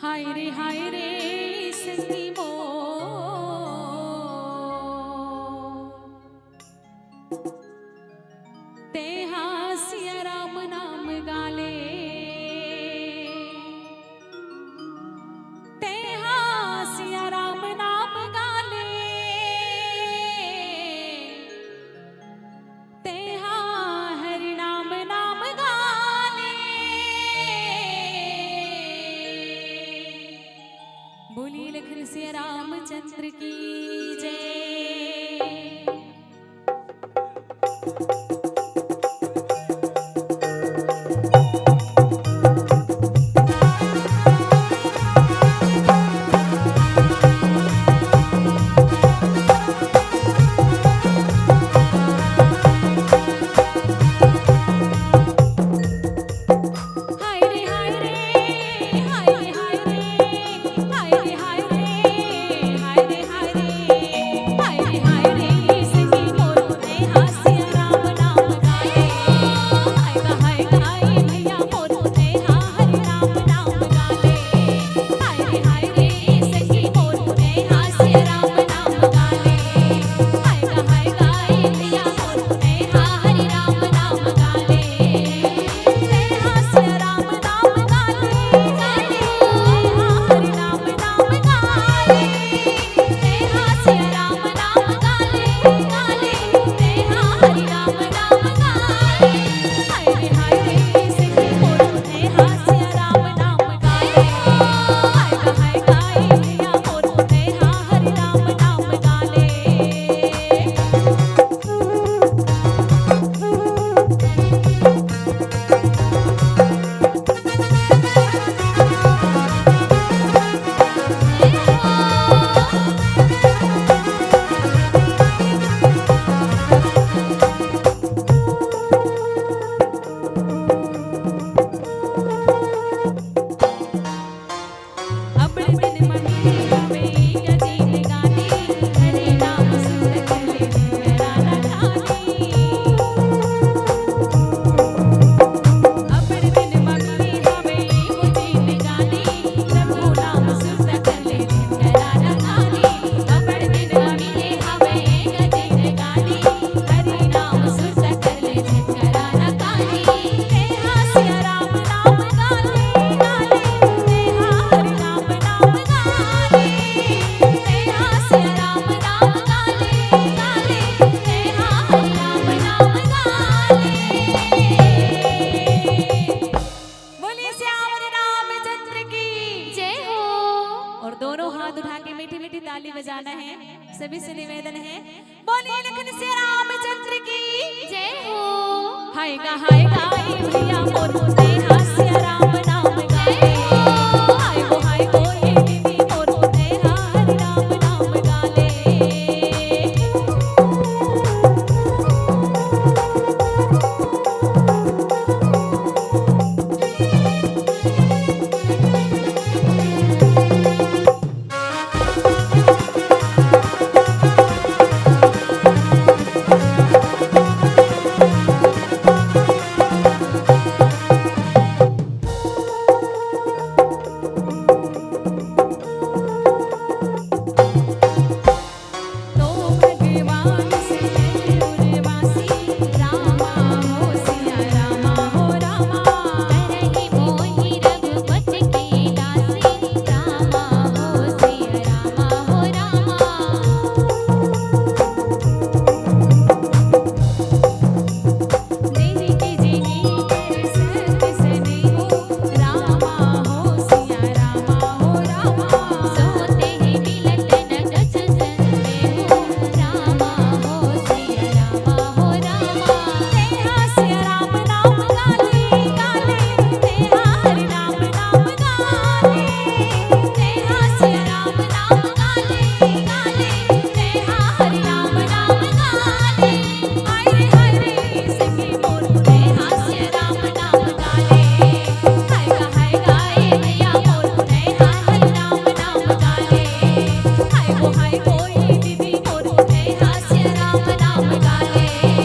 हाय रे सखी मो ते हासिया राम नाम गाले ते हासिया राम नाम गाले ते हरि नाम नाम गाले बोली लखन सिया रामचंद्र की जय। ताली बजाना है, सभी से निवेदन है। बोलिए लखन से रामचंद्र की जय हो। हाय गा भैया मोर ते हास्य राम नाम गाए। हाय गो ये दीदी मोर ते हरि राम नाम गाले। हाय गो ये दीदी मोर ते हास्य राम नाम गाले।